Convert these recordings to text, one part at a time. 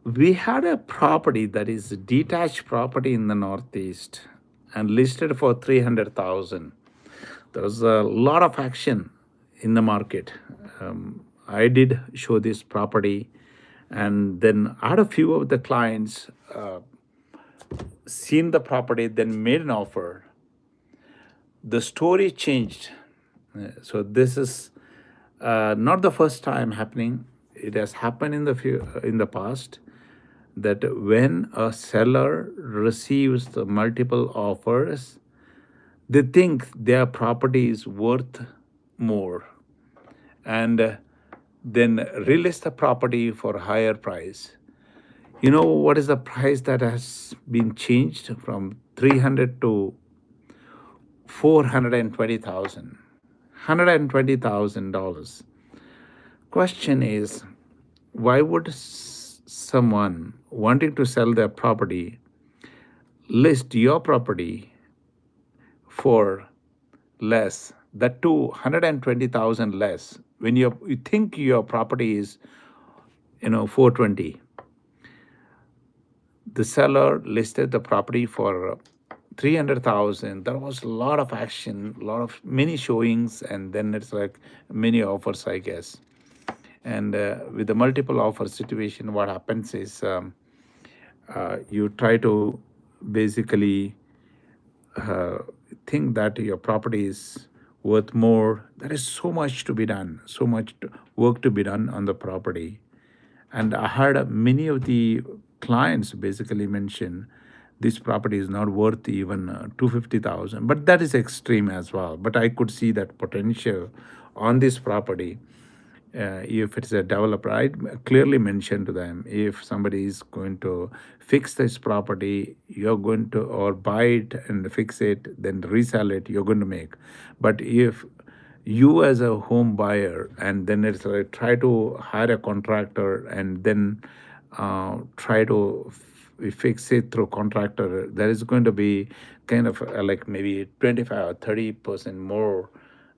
We had a property that is a detached property in the Northeast and listed for 300,000. There was a lot of action in the market. I did show this property, and then I had a few of the clients seen the property, then made an offer. The story changed. So this is not the first time happening. It has happened in the past, that when a seller receives the multiple offers, they think their property is worth more, and then release the property for higher price. You know what is the price that has been changed from 300 to 420,000? $120,000. Question is, why would someone wanting to sell their property list your property for less, that too 120,000 less, when you think your property is 420? The seller listed the property for 300,000. There was a lot of action, many showings, and then it's like many offers, I guess. And with the multiple offer situation, what happens is, you try to basically think that your property is worth more. There is so much to be done, work to be done on the property. And I heard many of the clients basically mention this property is not worth even 250,000. But that is extreme as well. But I could see that potential on this property. If it's a developer, I clearly mentioned to them, if somebody is going to fix this property, you're going to, or buy it and fix it, then resell it, you're going to make. But if you as a home buyer, and then it's like try to hire a contractor and then try to fix it through contractor, there is going to be kind of like maybe 25 or 30% more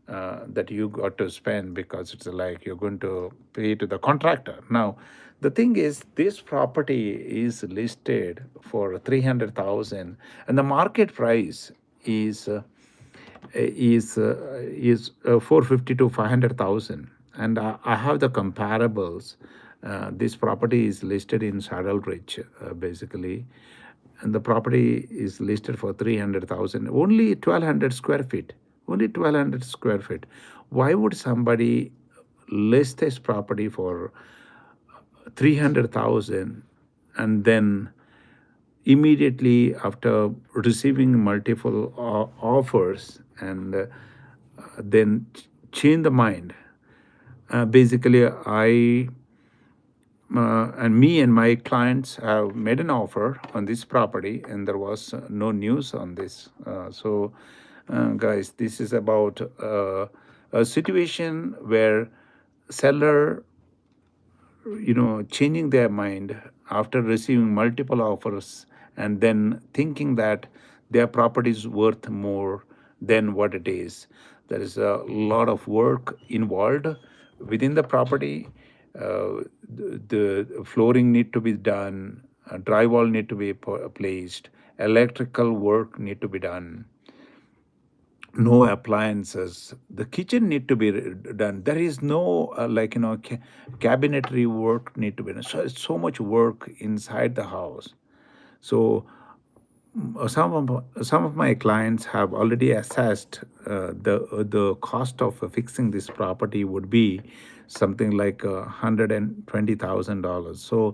that you got to spend, because it's like you're going to pay to the contractor. Now, the thing is, this property is listed for 300,000, and the market price is 450 to 500,000. And I have the comparables. This property is listed in SaddleCrest, basically, and the property is listed for 300,000. Only 1,200 square feet. Only 1,200 square feet. Why would somebody list this property for 300,000 and then immediately after receiving multiple offers, and then change the mind? Basically, I and me and my clients have made an offer on this property, and there was no news on this. Guys, this is about a situation where seller, changing their mind after receiving multiple offers, and then thinking that their property is worth more than what it is. There is a lot of work involved within the property. The flooring need to be done, drywall need to be placed, electrical work need to be done, no appliances. The kitchen need to be done. There is no cabinetry work need to be done. So it's so much work inside the house. So some of my clients have already assessed the cost of fixing this property would be something like $120,000. So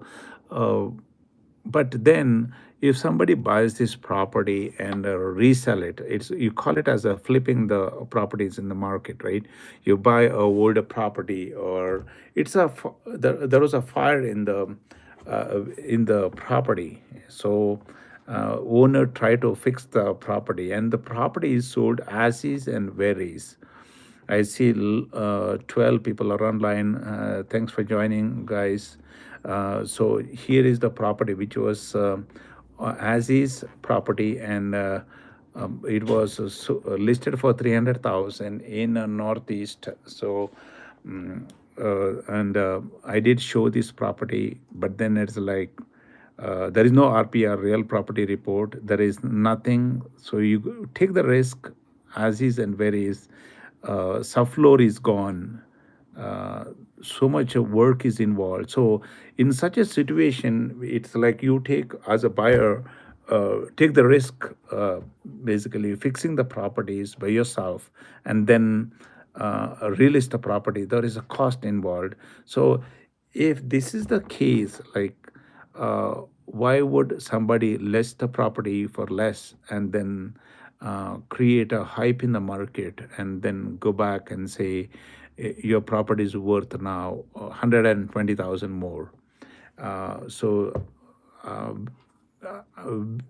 but then if somebody buys this property and resell it, you call it as a flipping the properties in the market, right? You buy a older property, or there was a fire in the property. So owner tried to fix the property, and the property is sold as is and where is. I see 12 people are online. Thanks for joining, guys. So here is the property, which was as is property, and it was listed for 300,000 in Northeast. So and I did show this property, but then it's like there is no RPR, real property report. There is nothing. So you take the risk as is and where is. Subfloor is gone. Uh, so much of work is involved. So in such a situation, it's like you take as a buyer, take the risk, basically fixing the properties by yourself, and then release the property. There is a cost involved. So if this is the case, like, why would somebody list the property for less and then create a hype in the market and then go back and say your property is worth now 120,000 more? So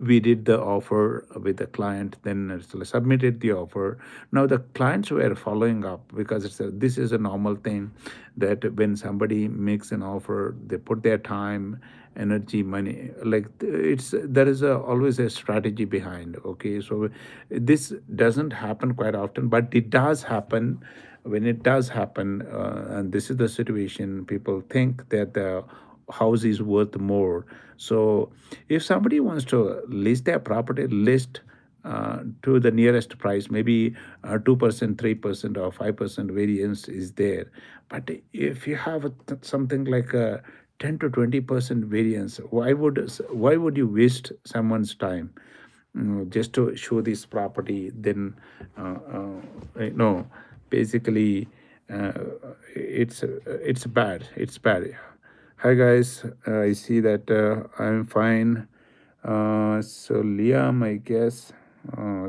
we did the offer with the client, then submitted the offer. Now the clients were following up because this is a normal thing that when somebody makes an offer, they put their time, energy, money. Like there is always a strategy behind. Okay, so this doesn't happen quite often, but it does happen. When it does happen, and this is the situation, people think that the house is worth more. So if somebody wants to list their property, list to the nearest price, maybe 2%, 3%, or 5% variance is there. But if you have something like a 10 to 20% variance, why would you waste someone's time, just to show this property? Then no, basically, uh, it's bad. It's bad. Hi guys, I see that I'm fine. So Liam, I guess.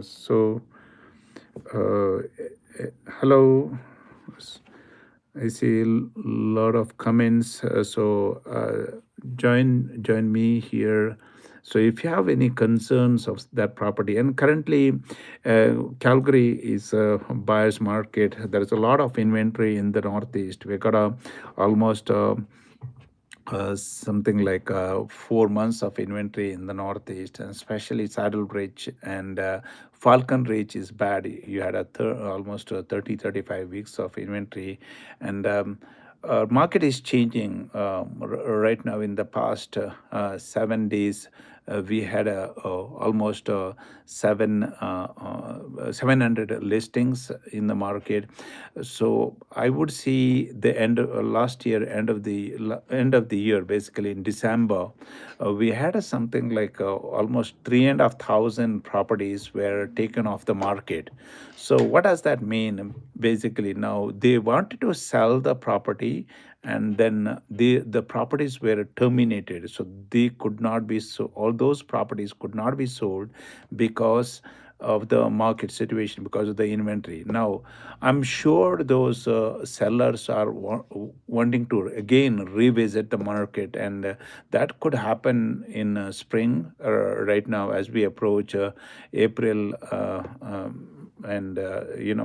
So hello. I see a lot of comments. So join me here. So if you have any concerns of that property, and currently Calgary is a buyer's market. There is a lot of inventory in the Northeast. We got almost something like 4 months of inventory in the Northeast, and especially Saddle Ridge and Falcon Ridge is bad. You had almost 30, 35 weeks of inventory, and market is changing right now. In the past 7 days, we had almost 700 listings in the market. So I would see the end of last year, end of the year, basically in December, we had something like almost 3,500 properties were taken off the market. So what does that mean? Basically, now they wanted to sell the property, and then the properties were terminated, so they could not be, so all those properties could not be sold because of the market situation, because of the inventory. Now I'm sure those sellers are wanting to again revisit the market, and that could happen in spring, right now as we approach April, and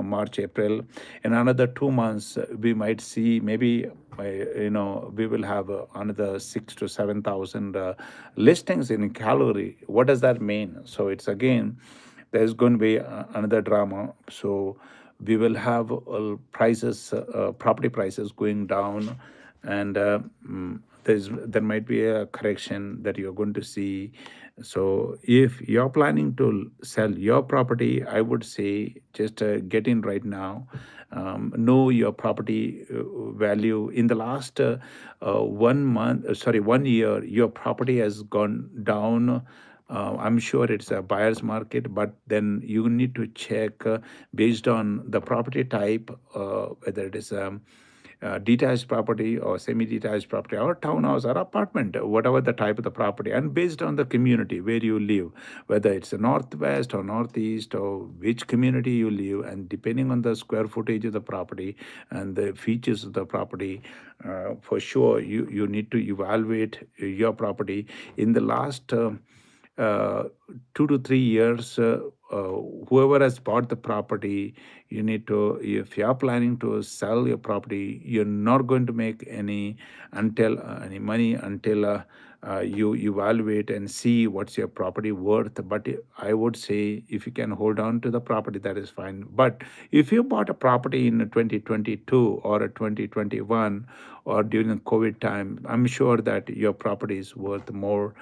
March, April. In another 2 months, we might see maybe we will have another 6 to 7 thousand listings in Calgary. What does that mean? So it's again, there's going to be another drama. So we will have property prices going down, and there might be a correction that you're going to see. So if you're planning to sell your property, I would say just get in right now. Know your property value. In the last 1 month, sorry, 1 year, your property has gone down. I'm sure it's a buyer's market, but then you need to check based on the property type, whether it is detached property or semi-detached property or townhouse or apartment, whatever the type of the property, and based on the community where you live, whether it's a northwest or northeast or which community you live, and depending on the square footage of the property and the features of the property, for sure you need to evaluate your property. In the last 2 to 3 years, whoever has bought the property, you need to, if you are planning to sell your property, you're not going to make any money until you evaluate and see what's your property worth. But I would say if you can hold on to the property, that is fine. But if you bought a property in 2022 or a 2021 or during the COVID time, I'm sure that your property is worth more.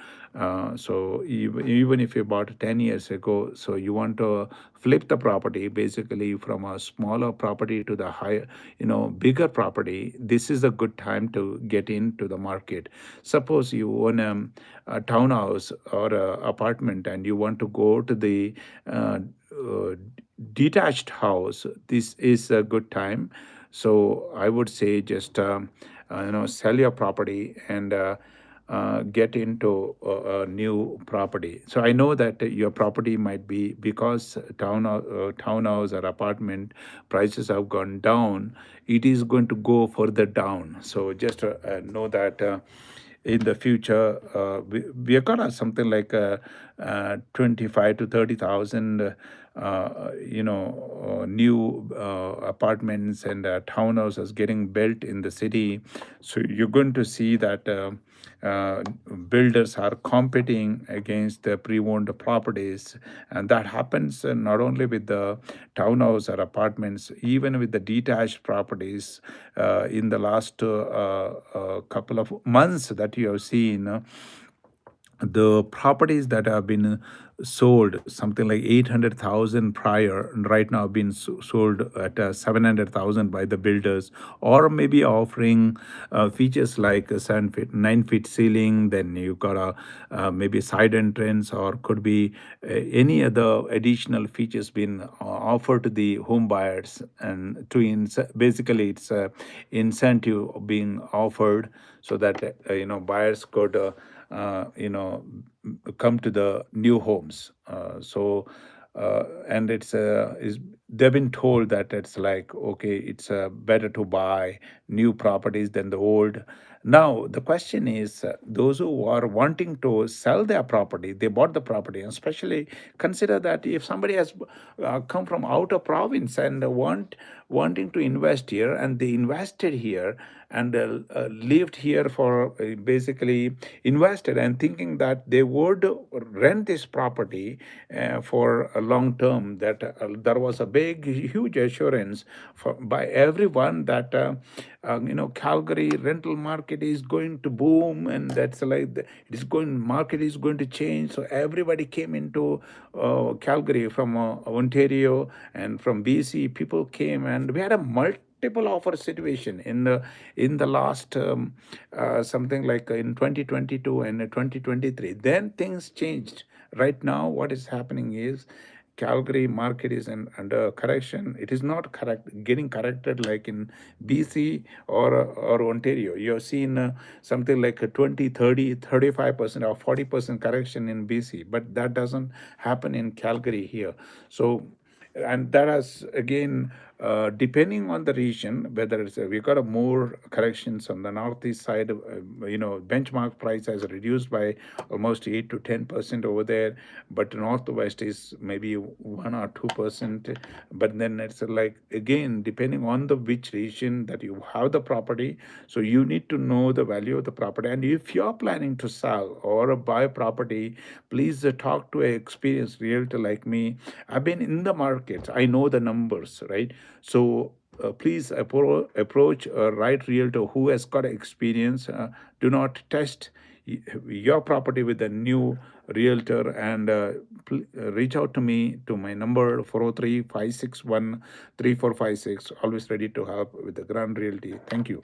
So even if you bought 10 years ago, so you want to flip the property basically from a smaller property to the higher, bigger property, this is a good time to get into the market. Suppose you own a townhouse or a apartment and you want to go to the uh, uh, detached house, this is a good time. So I would say just sell your property and get into a new property. So I know that your property might be, because townhouse or apartment prices have gone down, it is going to go further down. So just know that in the future we are gonna something like 25 to 30,000 new apartments and townhouses getting built in the city. So you're going to see that uh, builders are competing against the pre-owned properties, and that happens not only with the townhouse or apartments, even with the detached properties. In the last couple of months that you have seen, the properties that have been sold something like 800,000 prior, and right now been sold at 700,000 by the builders, or maybe offering features like a 7 feet 9 feet ceiling, then you got a maybe side entrance, or could be any other additional features being offered to the home buyers, and to basically it's a incentive being offered so that buyers could come to the new homes. And it's is they've been told that it's like, okay, it's better to buy new properties than the old. Now the question is, those who are wanting to sell their property, they bought the property, and especially consider that if somebody has come from out of province and wanting to invest here, and they invested here and lived here for basically invested and thinking that they would rent this property for a long term, that there was a big huge assurance by everyone that Calgary rental market is going to boom, and that's like it is going, market is going to change. So everybody came into Calgary from Ontario and from BC. People came, and we had a multiple offer situation in the last something like in 2022 and 2023. Then things changed. Right now what is happening is Calgary market is under correction. It is not getting corrected like in BC or Ontario. You're seeing something like a 20, 30, 35% or 40% correction in BC, but that doesn't happen in Calgary here. So, and that has again depending on the region, whether it's we got a more corrections on the northeast side. Benchmark price has reduced by almost 8 to 10% over there, but northwest is maybe 1 or 2%. But then it's like again depending on the which region that you have the property, so you need to know the value of the property. And if you're planning to sell or buy property, please talk to an experienced realtor like me. I've been in the markets, I know the numbers, right? So please approach a right realtor who has got experience. Do not test your property with a new realtor, and reach out to me to my number 403-561-3456. Always ready to help with the Grand Realty. Thank you.